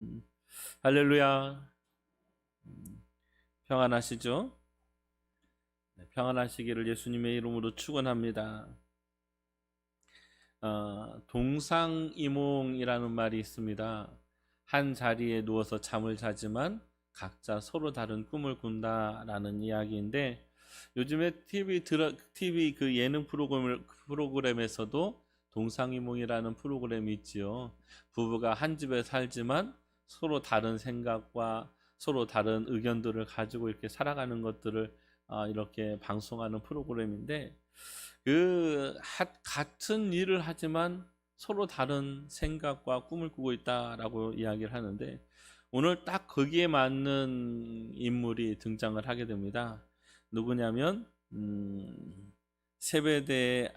음, 할렐루야. 평안하시죠? 네, 평안하시기를 예수님의 이름으로 축원합니다. 동상이몽이라는 말이 있습니다. 한 자리에 누워서 잠을 자지만 각자 서로 다른 꿈을 꾼다라는 이야기인데, 요즘에 TV 그 예능 프로그램에서도 동상이몽이라는 프로그램이 있지요. 부부가 한 집에 살지만 서로 다른 생각과 서로 다른 의견들을 가지고 이렇게 살아가는 것들을 이렇게 방송하는 프로그램인데, 같은 일을 하지만 서로 다른 생각과 꿈을 꾸고 있다라고 이야기를 하는데, 오늘 딱 거기에 맞는 인물이 등장을 하게 됩니다. 누구냐면 세베대의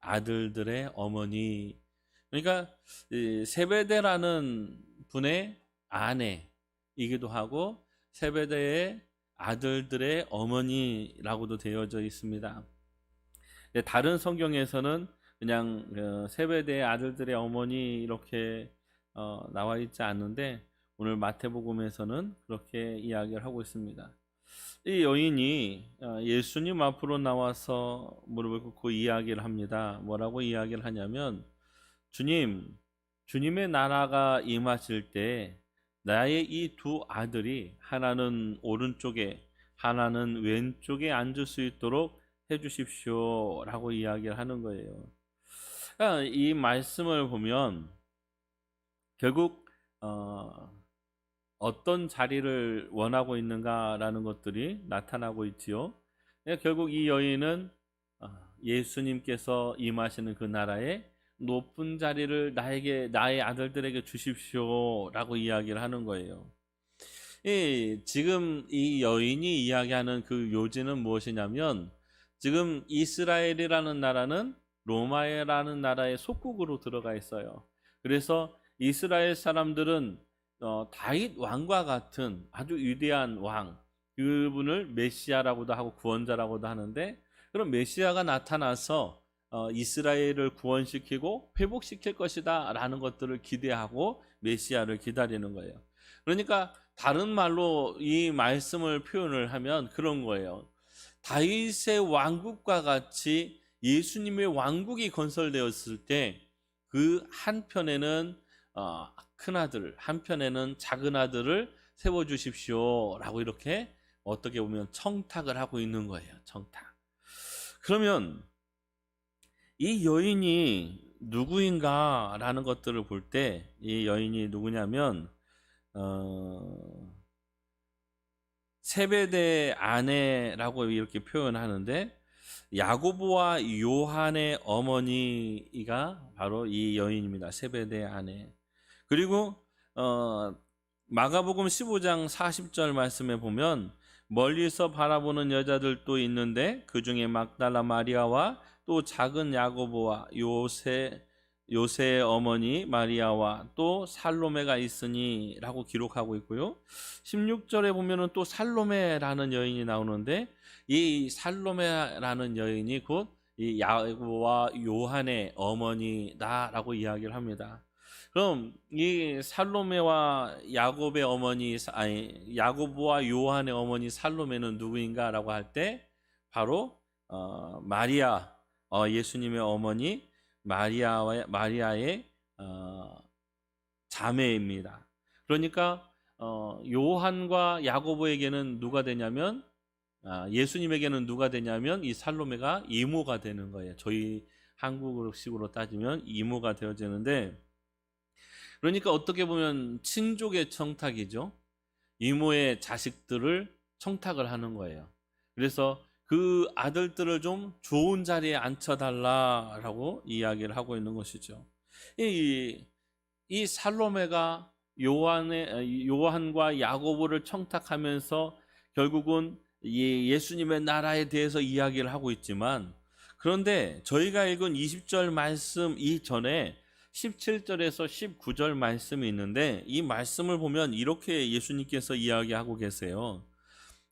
아들들의 어머니. 그러니까 이 세베대라는 분의 아내이기도 하고 세베대의 아들들의 어머니라고도 되어져 있습니다. 다른 성경에서는 그냥 세베대의 아들들의 어머니 이렇게 나와 있지 않는데, 오늘 마태복음에서는 그렇게 이야기를 하고 있습니다. 이 여인이 예수님 앞으로 나와서 무릎을 꿇고 이야기를 합니다. 뭐라고 이야기를 하냐면, 주님, 주님의 나라가 임하실 때 나의 이 두 아들이 하나는 오른쪽에 하나는 왼쪽에 앉을 수 있도록 해주십시오라고 이야기를 하는 거예요. 그러니까 이 말씀을 보면 결국 어떤 자리를 원하고 있는가라는 것들이 나타나고 있지요. 그러니까 결국 이 여인은 예수님께서 임하시는 그 나라에 높은 자리를 나의 아들들에게 주십시오라고 이야기를 하는 거예요. 지금 이 여인이 이야기하는 그 요지는 무엇이냐면, 지금 이스라엘이라는 나라는 로마라는 나라의 속국으로 들어가 있어요. 그래서 이스라엘 사람들은 다윗 왕과 같은 아주 위대한 왕, 그분을 메시아라고도 하고 구원자라고도 하는데, 그런 메시아가 나타나서 이스라엘을 구원시키고 회복시킬 것이다 라는 것들을 기대하고 메시아를 기다리는 거예요. 그러니까 다른 말로 이 말씀을 표현을 하면 그런 거예요. 다윗의 왕국과 같이 예수님의 왕국이 건설되었을 때 그 한편에는 큰 아들, 한편에는 작은 아들을 세워주십시오라고 이렇게 어떻게 보면 청탁을 하고 있는 거예요. 청탁. 그러면 이 여인이 누구인가라는 것들을 볼 때 이 여인이 누구냐면 세베대 아내라고 이렇게 표현하는데, 야고보와 요한의 어머니가 바로 이 여인입니다. 세베대 아내. 그리고 마가복음 15장 40절 말씀에 보면 멀리서 바라보는 여자들도 있는데 그 중에 막달라 마리아와 또 작은 야고보와 요새의 어머니 마리아와 또 살로메가 있으니 라고 기록하고 있고요. 16절에 보면은 또 살로메라는 여인이 나오는데, 이 살로메라는 여인이 곧 이 야고보와 요한의 어머니다라고 이야기를 합니다. 그럼 이 살로메와 야곱의 어머니, 아니 야고보와 요한의 어머니 살로메는 누구인가라고 할 때 바로 마리아, 예수님의 어머니 마리아의 자매입니다. 그러니까 요한과 야고보에게는 누가 되냐면, 예수님에게는 누가 되냐면 이 살로메가 이모가 되는 거예요. 저희 한국식으로 따지면 이모가 되어지는데, 그러니까 어떻게 보면 친족의 청탁이죠. 이모의 자식들을 청탁을 하는 거예요. 그래서 그 아들들을 좀 좋은 자리에 앉혀달라라고 이야기를 하고 있는 것이죠. 이 살로메가 요한과 야고보를 청탁하면서 결국은 예수님의 나라에 대해서 이야기를 하고 있지만, 그런데 저희가 읽은 20절 말씀 이전에 17절에서 19절 말씀이 있는데, 이 말씀을 보면 이렇게 예수님께서 이야기하고 계세요.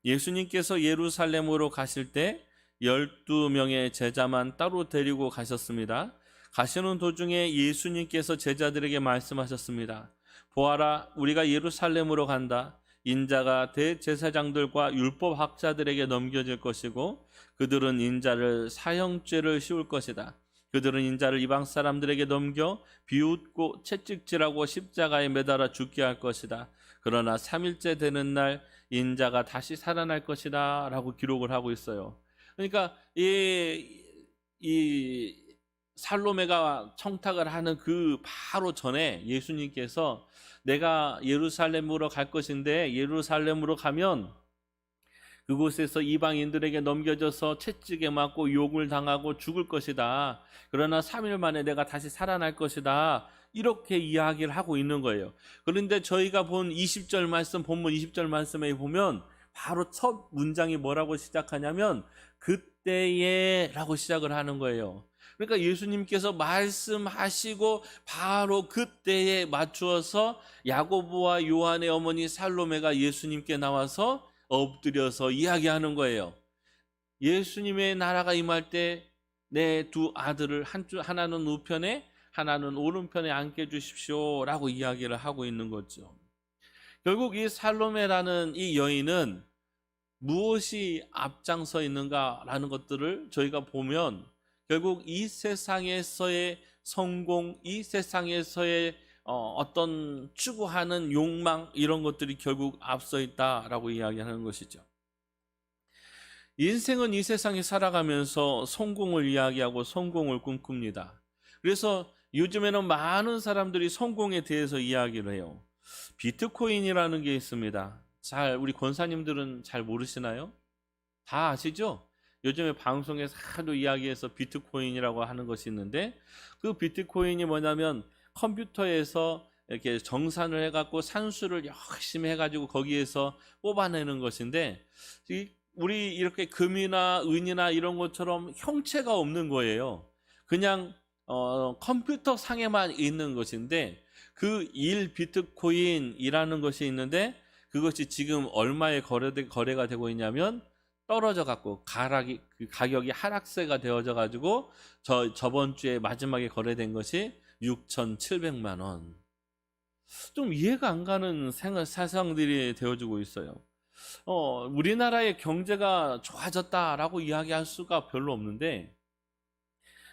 예수님께서 예루살렘으로 가실 때 12명의 제자만 따로 데리고 가셨습니다. 가시는 도중에 예수님께서 제자들에게 말씀하셨습니다. 보아라, 우리가 예루살렘으로 간다. 인자가 대제사장들과 율법학자들에게 넘겨질 것이고 그들은 인자를 사형죄를 씌울 것이다. 그들은 인자를 이방 사람들에게 넘겨 비웃고 채찍질하고 십자가에 매달아 죽게 할 것이다. 그러나 3일째 되는 날 인자가 다시 살아날 것이다 라고 기록을 하고 있어요. 그러니까 이 살로메가 청탁을 하는 그 바로 전에 예수님께서 내가 예루살렘으로 갈 것인데 예루살렘으로 가면 그곳에서 이방인들에게 넘겨져서 채찍에 맞고 욕을 당하고 죽을 것이다. 그러나 3일 만에 내가 다시 살아날 것이다. 이렇게 이야기를 하고 있는 거예요. 그런데 저희가 본 20절 말씀, 본문 20절 말씀에 보면 바로 첫 문장이 뭐라고 시작하냐면 그때에 라고 시작을 하는 거예요. 그러니까 예수님께서 말씀하시고 바로 그때에 맞추어서 야고보와 요한의 어머니 살로메가 예수님께 나와서 엎드려서 이야기하는 거예요. 예수님의 나라가 임할 때 내 두 아들을 하나는 우편에 하나는 오른편에 앉게 해주십시오 라고 이야기를 하고 있는 거죠. 결국 이 살로메라는 이 여인은 무엇이 앞장서 있는가라는 것들을 저희가 보면 결국 이 세상에서의 성공, 이 세상에서의 어떤 추구하는 욕망 이런 것들이 결국 앞서 있다라고 이야기하는 것이죠. 인생은 이 세상에 살아가면서 성공을 이야기하고 성공을 꿈꿉니다. 그래서 요즘에는 많은 사람들이 성공에 대해서 이야기를 해요. 비트코인이라는 게 있습니다. 우리 권사님들은 잘 모르시나요? 다 아시죠? 요즘에 방송에서 하도 이야기해서 비트코인이라고 하는 것이 있는데 그 비트코인이 뭐냐면 컴퓨터에서 이렇게 정산을 해갖고 산수를 열심히 해가지고 거기에서 뽑아내는 것인데 우리 이렇게 금이나 은이나 이런 것처럼 형체가 없는 거예요. 그냥 컴퓨터 상에만 있는 것인데 그 1비트코인이라는 것이 있는데 그것이 지금 얼마에 거래가 되고 있냐면 떨어져 갖고 가격이 하락세가 되어져 가지고 저번 주에 마지막에 거래된 것이 6,700만 원. 좀 이해가 안 가는 사상들이 되어지고 있어요. 우리나라의 경제가 좋아졌다라고 이야기할 수가 별로 없는데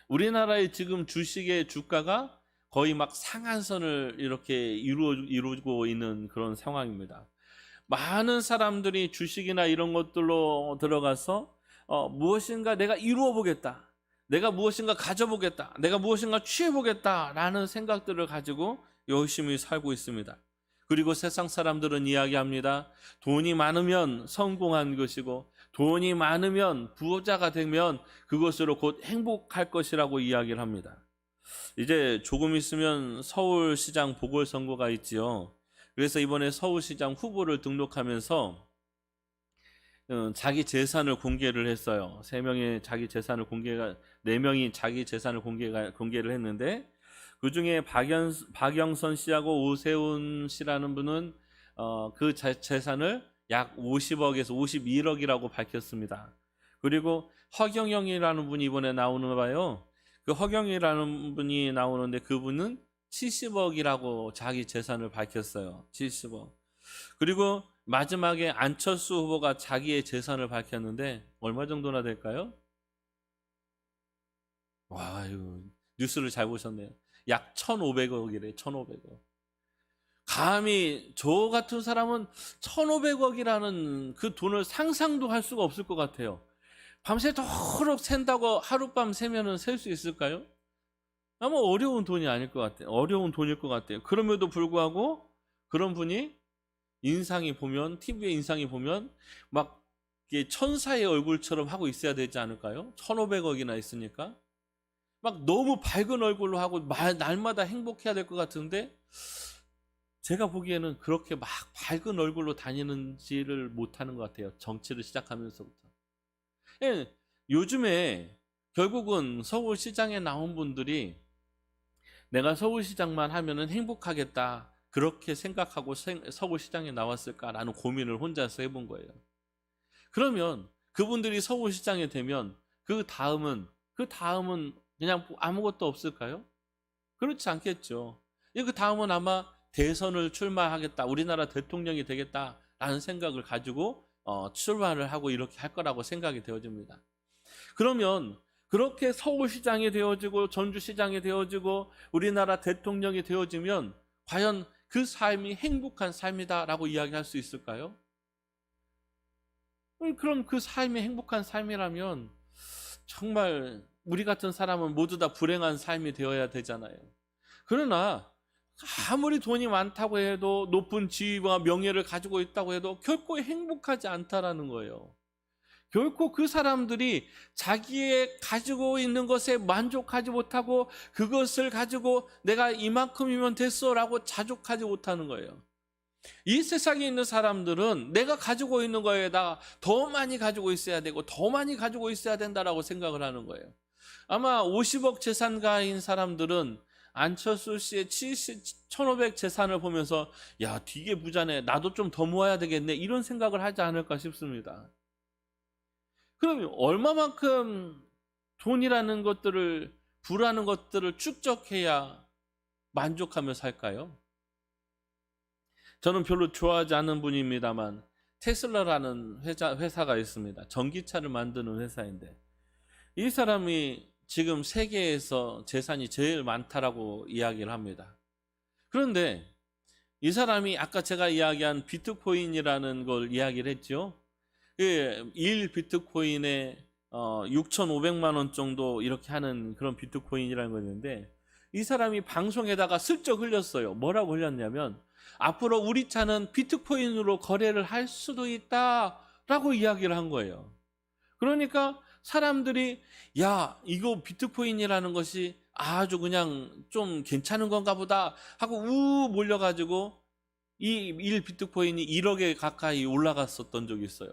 우리나라의 지금 주식의 주가가 거의 막 상한선을 이렇게 이루고 있는 그런 상황입니다. 많은 사람들이 주식이나 이런 것들로 들어가서 무엇인가 내가 이루어 보겠다. 내가 무엇인가 가져보겠다. 내가 무엇인가 취해보겠다. 라는 생각들을 가지고 열심히 살고 있습니다. 그리고 세상 사람들은 이야기합니다. 돈이 많으면 성공한 것이고 돈이 많으면 부자가 되면 그것으로 곧 행복할 것이라고 이야기를 합니다. 이제 조금 있으면 서울시장 보궐선거가 있지요. 그래서 이번에 서울시장 후보를 등록하면서 자기 재산을 공개를 했어요. 3명의 자기 재산을 4명이 자기 재산을 공개를 했는데 그 중에 박영선 씨하고 오세훈 씨라는 분은 그 재산을 약 50억에서 51억이라고 밝혔습니다. 그리고 허경영이라는 분이 이번에 나오는 봐요. 그 허경이라는 분이 나오는데 그분은 70억이라고 자기 재산을 밝혔어요. 70억. 그리고 마지막에 안철수 후보가 자기의 재산을 밝혔는데 얼마 정도나 될까요? 와, 이거 뉴스를 잘 보셨네요. 약 1,500억이래. 1,500억. 감히 저 같은 사람은 1,500억이라는 그 돈을 상상도 할 수가 없을 것 같아요. 밤새도록 샌다고 하룻밤 새면은 셀 수 있을까요? 아마 어려운 돈이 아닐 것 같아요. 어려운 돈일 것 같아요. 그럼에도 불구하고 그런 분이 TV의 인상이 보면 막 천사의 얼굴처럼 하고 있어야 되지 않을까요? 1,500억이나 있으니까. 막 너무 밝은 얼굴로 하고 날마다 행복해야 될 것 같은데 제가 보기에는 그렇게 막 밝은 얼굴로 다니는지를 못하는 것 같아요. 정치를 시작하면서부터. 예, 요즘에 결국은 서울시장에 나온 분들이 내가 서울시장만 하면은 행복하겠다 그렇게 생각하고 서울시장에 나왔을까라는 고민을 혼자서 해본 거예요. 그러면 그분들이 서울시장에 되면 그 다음은 그냥 아무것도 없을까요? 그렇지 않겠죠. 그 다음은 아마 대선을 출마하겠다, 우리나라 대통령이 되겠다라는 생각을 가지고 출마를 하고 이렇게 할 거라고 생각이 되어집니다. 그러면 그렇게 서울시장이 되어지고 전주시장이 되어지고 우리나라 대통령이 되어지면 과연 그 삶이 행복한 삶이다라고 이야기할 수 있을까요? 그럼 그 삶이 행복한 삶이라면 정말 우리 같은 사람은 모두 다 불행한 삶이 되어야 되잖아요. 그러나 아무리 돈이 많다고 해도 높은 지위와 명예를 가지고 있다고 해도 결코 행복하지 않다라는 거예요. 결코 그 사람들이 자기의 가지고 있는 것에 만족하지 못하고 그것을 가지고 내가 이만큼이면 됐어라고 자족하지 못하는 거예요. 이 세상에 있는 사람들은 내가 가지고 있는 거에다가 더 많이 가지고 있어야 되고 더 많이 가지고 있어야 된다라고 생각을 하는 거예요. 아마 50억 재산가인 사람들은 안철수 씨의 1,500 재산을 보면서 야, 되게 부자네, 나도 좀 더 모아야 되겠네, 이런 생각을 하지 않을까 싶습니다. 그럼 얼마만큼 돈이라는 것들을, 부라는 것들을 축적해야 만족하며 살까요? 저는 별로 좋아하지 않는 분입니다만 테슬라라는 회사가 있습니다. 전기차를 만드는 회사인데 이 사람이 지금 세계에서 재산이 제일 많다라고 이야기를 합니다. 그런데 이 사람이 아까 제가 이야기한 비트코인이라는 걸 이야기를 했죠. 1 비트코인에 6,500만 원 정도 이렇게 하는 그런 비트코인이라는 거였는데 이 사람이 방송에다가 슬쩍 흘렸어요. 뭐라고 흘렸냐면 앞으로 우리 차는 비트코인으로 거래를 할 수도 있다라고 이야기를 한 거예요. 그러니까 사람들이 야, 이거 비트코인이라는 것이 아주 그냥 좀 괜찮은 건가 보다 하고 몰려가지고 이 1 비트코인이 1억에 가까이 올라갔었던 적이 있어요.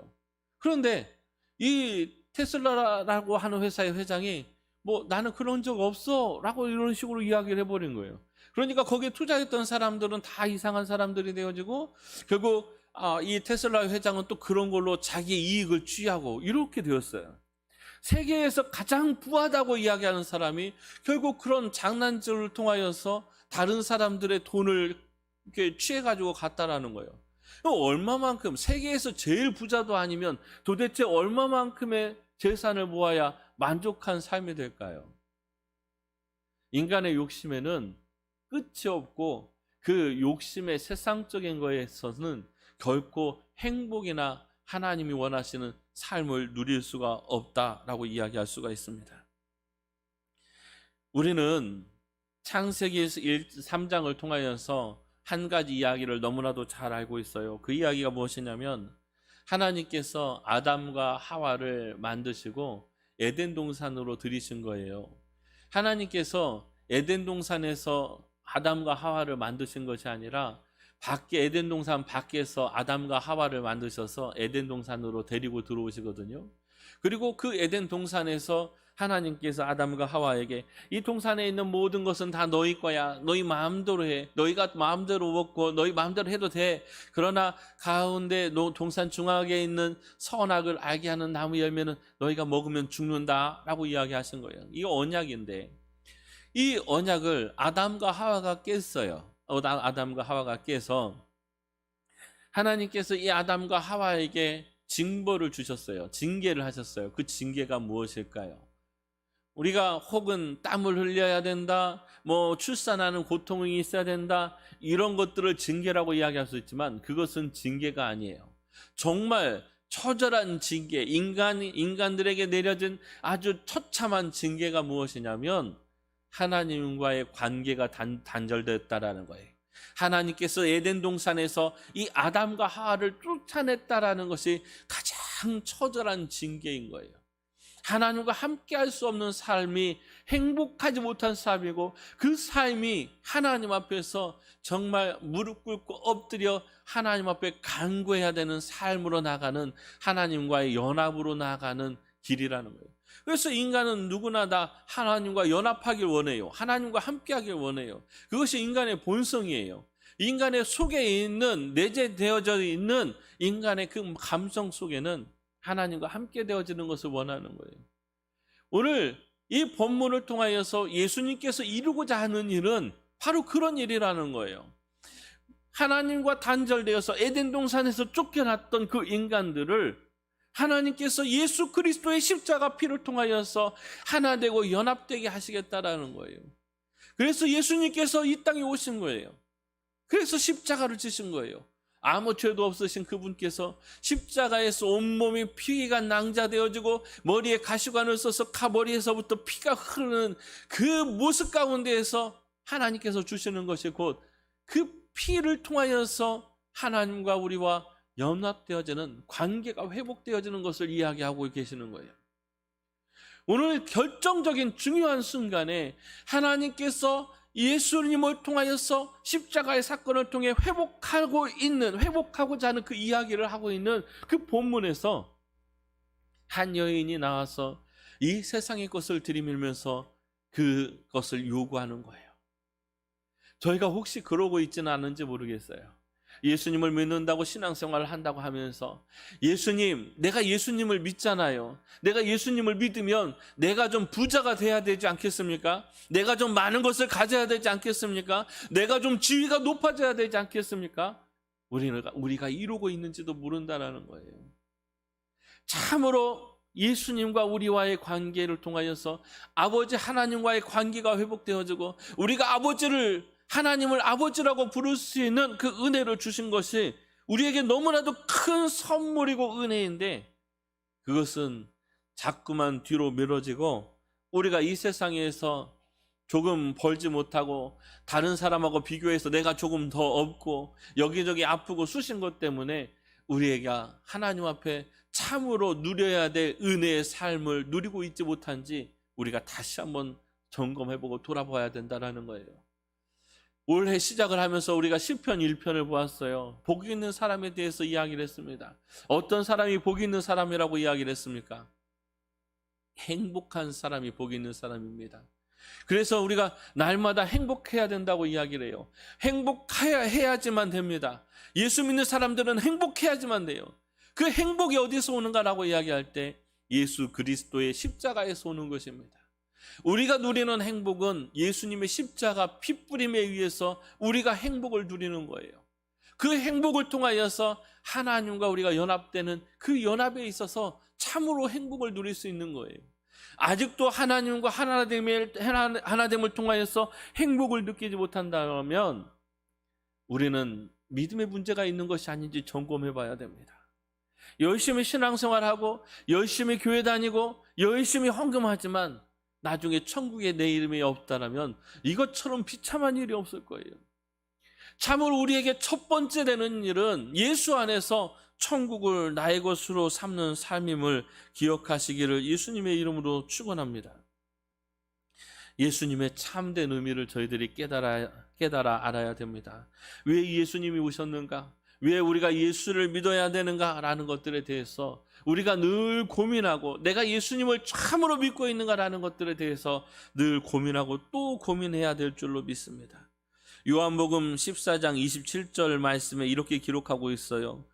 그런데 이 테슬라라고 하는 회사의 회장이 뭐 나는 그런 적 없어 라고 이런 식으로 이야기를 해버린 거예요. 그러니까 거기에 투자했던 사람들은 다 이상한 사람들이 되어지고 결국 이 테슬라 회장은 또 그런 걸로 자기 이익을 취하고 이렇게 되었어요. 세계에서 가장 부하다고 이야기하는 사람이 결국 그런 장난질을 통하여서 다른 사람들의 돈을 이렇게 취해가지고 갔다라는 거예요. 얼마만큼, 세계에서 제일 부자도 아니면 도대체 얼마만큼의 재산을 모아야 만족한 삶이 될까요? 인간의 욕심에는 끝이 없고 그 욕심의 세상적인 거에 있어서는 결코 행복이나 하나님이 원하시는 삶을 누릴 수가 없다라고 이야기할 수가 있습니다. 우리는 창세기 3장을 통하여서 한 가지 이야기를 너무나도 잘 알고 있어요. 그 이야기가 무엇이냐면 하나님께서 아담과 하와를 만드시고 에덴 동산으로 들이신 거예요. 하나님께서 에덴 동산에서 아담과 하와를 만드신 것이 아니라 밖에, 에덴 동산 밖에서 아담과 하와를 만드셔서 에덴 동산으로 데리고 들어오시거든요. 그리고 그 에덴 동산에서 하나님께서 아담과 하와에게 이 동산에 있는 모든 것은 다 너희 거야. 너희 마음대로 해. 너희가 마음대로 먹고 너희 마음대로 해도 돼. 그러나 가운데 동산 중앙에 있는 선악을 알게 하는 나무 열매는 너희가 먹으면 죽는다 라고 이야기하신 거예요. 이거 언약인데 이 언약을 아담과 하와가 깼어요. 아담과 하와가 깨서 하나님께서 이 아담과 하와에게 징벌을 주셨어요. 징계를 하셨어요. 그 징계가 무엇일까요? 우리가 혹은 땀을 흘려야 된다, 뭐 출산하는 고통이 있어야 된다, 이런 것들을 징계라고 이야기할 수 있지만 그것은 징계가 아니에요. 정말 처절한 징계, 인간들에게 내려진 아주 처참한 징계가 무엇이냐면 하나님과의 관계가 단절됐다라는 거예요. 하나님께서 에덴 동산에서 이 아담과 하와를 쫓아냈다라는 것이 가장 처절한 징계인 거예요. 하나님과 함께 할 수 없는 삶이 행복하지 못한 삶이고 그 삶이 하나님 앞에서 정말 무릎 꿇고 엎드려 하나님 앞에 간구해야 되는 삶으로 나가는, 하나님과의 연합으로 나가는 길이라는 거예요. 그래서 인간은 누구나 다 하나님과 연합하길 원해요. 하나님과 함께하길 원해요. 그것이 인간의 본성이에요. 인간의 속에 있는, 내재되어져 있는 인간의 그 감성 속에는 하나님과 함께 되어지는 것을 원하는 거예요. 오늘 이 본문을 통하여서 예수님께서 이루고자 하는 일은 바로 그런 일이라는 거예요. 하나님과 단절되어서 에덴 동산에서 쫓겨났던 그 인간들을 하나님께서 예수 그리스도의 십자가 피를 통하여서 하나 되고 연합되게 하시겠다라는 거예요. 그래서 예수님께서 이 땅에 오신 거예요. 그래서 십자가를 지신 거예요. 아무 죄도 없으신 그분께서 십자가에서 온몸이 피가 낭자되어지고 머리에 가시관을 써서 머리에서부터 피가 흐르는 그 모습 가운데에서 하나님께서 주시는 것이 곧 그 피를 통하여서 하나님과 우리와 연합되어지는 관계가 회복되어지는 것을 이야기하고 계시는 거예요. 오늘 결정적인 중요한 순간에 하나님께서 예수님을 통하여서 십자가의 사건을 통해 회복하고자 하는 그 이야기를 하고 있는 그 본문에서 한 여인이 나와서 이 세상의 것을 들이밀면서 그것을 요구하는 거예요. 저희가 혹시 그러고 있지는 않은지 모르겠어요. 예수님을 믿는다고 신앙생활을 한다고 하면서 예수님, 내가 예수님을 믿잖아요. 내가 예수님을 믿으면 내가 좀 부자가 돼야 되지 않겠습니까? 내가 좀 많은 것을 가져야 되지 않겠습니까? 내가 좀 지위가 높아져야 되지 않겠습니까? 우리가 이루고 있는지도 모른다라는 거예요. 참으로 예수님과 우리와의 관계를 통하여서 아버지 하나님과의 관계가 회복되어지고 우리가 하나님을 아버지라고 부를 수 있는 그 은혜를 주신 것이 우리에게 너무나도 큰 선물이고 은혜인데 그것은 자꾸만 뒤로 미뤄지고 우리가 이 세상에서 조금 벌지 못하고 다른 사람하고 비교해서 내가 조금 더 없고 여기저기 아프고 쑤신 것 때문에 우리에게 하나님 앞에 참으로 누려야 될 은혜의 삶을 누리고 있지 못한지 우리가 다시 한번 점검해보고 돌아봐야 된다는 거예요. 올해 시작을 하면서 우리가 시편 1편을 보았어요. 복 있는 사람에 대해서 이야기를 했습니다. 어떤 사람이 복 있는 사람이라고 이야기를 했습니까? 행복한 사람이 복 있는 사람입니다. 그래서 우리가 날마다 행복해야 된다고 이야기를 해요. 행복해야지만 됩니다. 예수 믿는 사람들은 행복해야지만 돼요. 그 행복이 어디서 오는가라고 이야기할 때 예수 그리스도의 십자가에서 오는 것입니다. 우리가 누리는 행복은 예수님의 십자가 핏부림에 의해서 우리가 행복을 누리는 거예요. 그 행복을 통하여서 하나님과 우리가 연합되는 그 연합에 있어서 참으로 행복을 누릴 수 있는 거예요. 아직도 하나님과 하나됨을 통하여서 행복을 느끼지 못한다면 우리는 믿음의 문제가 있는 것이 아닌지 점검해 봐야 됩니다. 열심히 신앙생활하고 열심히 교회 다니고 열심히 헌금하지만 나중에 천국에 내 이름이 없다라면 이것처럼 비참한 일이 없을 거예요. 참으로 우리에게 첫 번째 되는 일은 예수 안에서 천국을 나의 것으로 삼는 삶임을 기억하시기를 예수님의 이름으로 축원합니다. 예수님의 참된 의미를 저희들이 깨달아 알아야 됩니다. 왜 예수님이 오셨는가? 왜 우리가 예수를 믿어야 되는가라는 것들에 대해서 우리가 늘 고민하고 내가 예수님을 참으로 믿고 있는가라는 것들에 대해서 늘 고민하고 또 고민해야 될 줄로 믿습니다. 요한복음 14장 27절 말씀에 이렇게 기록하고 있어요.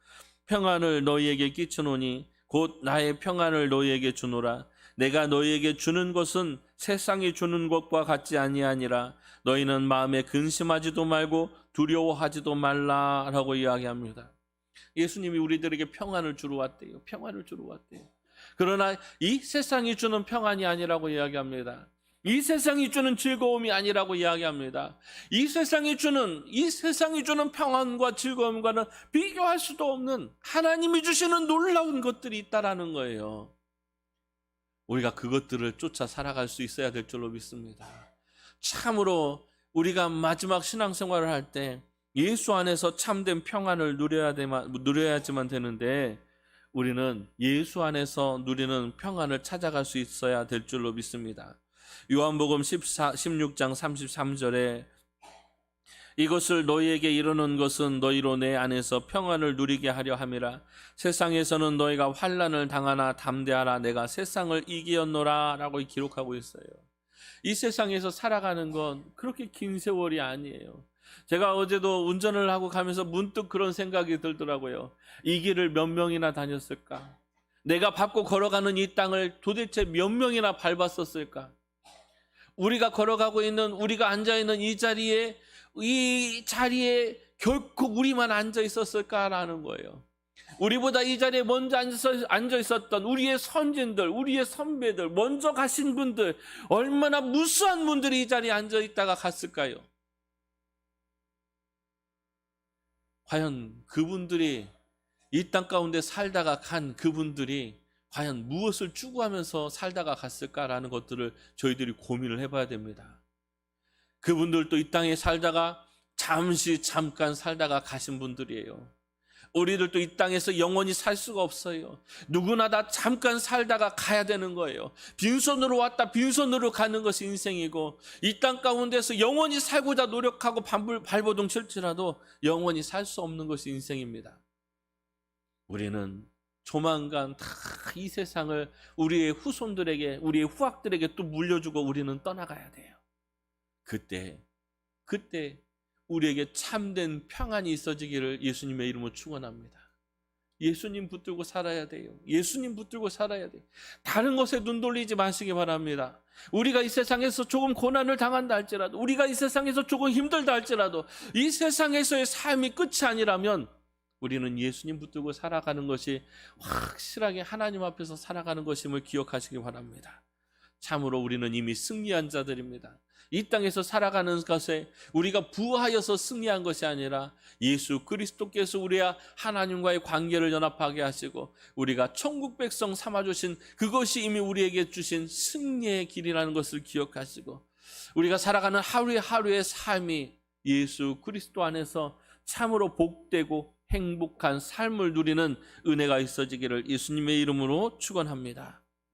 평안을 너희에게 끼치노니 곧 나의 평안을 너희에게 주노라. 내가 너희에게 주는 것은 세상이 주는 것과 같지 아니하니라. 너희는 마음에 근심하지도 말고 두려워하지도 말라라고 이야기합니다. 예수님이 우리들에게 평안을 주러 왔대요. 평안을 주러 왔대요. 그러나 이 세상이 주는 평안이 아니라고 이야기합니다. 이 세상이 주는 즐거움이 아니라고 이야기합니다. 이 세상이 주는 평안과 즐거움과는 비교할 수도 없는 하나님이 주시는 놀라운 것들이 있다라는 거예요. 우리가 그것들을 쫓아 살아갈 수 있어야 될 줄로 믿습니다. 참으로 우리가 마지막 신앙생활을 할 때 예수 안에서 참된 평안을 누려야지만 되는데 우리는 예수 안에서 누리는 평안을 찾아갈 수 있어야 될 줄로 믿습니다. 요한복음 16장 33절에 이것을 너희에게 이르는 것은 너희로 내 안에서 평안을 누리게 하려 함이라. 세상에서는 너희가 환난을 당하나 담대하라. 내가 세상을 이기었노라 라고 기록하고 있어요. 이 세상에서 살아가는 건 그렇게 긴 세월이 아니에요. 제가 어제도 운전을 하고 가면서 문득 그런 생각이 들더라고요. 이 길을 몇 명이나 다녔을까? 내가 밟고 걸어가는 이 땅을 도대체 몇 명이나 밟았었을까? 우리가 걸어가고 있는, 우리가 앉아 있는 이 자리에 결코 우리만 앉아 있었을까라는 거예요. 우리보다 이 자리에 먼저 앉아 있었던 우리의 선진들, 우리의 선배들, 먼저 가신 분들, 얼마나 무수한 분들이 이 자리에 앉아 있다가 갔을까요? 과연 그분들이, 이 땅 가운데 살다가 간 그분들이 과연 무엇을 추구하면서 살다가 갔을까라는 것들을 저희들이 고민을 해봐야 됩니다. 그분들도 이 땅에 살다가 잠깐 살다가 가신 분들이에요. 우리들도 이 땅에서 영원히 살 수가 없어요. 누구나 다 잠깐 살다가 가야 되는 거예요. 빈손으로 왔다 빈손으로 가는 것이 인생이고, 이 땅 가운데서 영원히 살고자 노력하고 발버둥 칠지라도 영원히 살 수 없는 것이 인생입니다. 우리는 조만간 다 이 세상을 우리의 후손들에게, 우리의 후학들에게 또 물려주고 우리는 떠나가야 돼요. 그때 우리에게 참된 평안이 있어지기를 예수님의 이름으로 축원합니다. 예수님 붙들고 살아야 돼요. 예수님 붙들고 살아야 돼요. 다른 것에 눈 돌리지 마시기 바랍니다. 우리가 이 세상에서 조금 고난을 당한다 할지라도, 우리가 이 세상에서 조금 힘들다 할지라도, 이 세상에서의 삶이 끝이 아니라면 우리는 예수님 붙들고 살아가는 것이 확실하게 하나님 앞에서 살아가는 것임을 기억하시기 바랍니다. 참으로 우리는 이미 승리한 자들입니다. 이 땅에서 살아가는 것에 우리가 부하여서 승리한 것이 아니라 예수 그리스도께서 우리와 하나님과의 관계를 연합하게 하시고 우리가 천국 백성 삼아주신 그것이 이미 우리에게 주신 승리의 길이라는 것을 기억하시고, 우리가 살아가는 하루하루의 삶이 예수 그리스도 안에서 참으로 복되고 행복한 삶을 누리는 은혜가 있어지기를 예수님의 이름으로 축원합니다.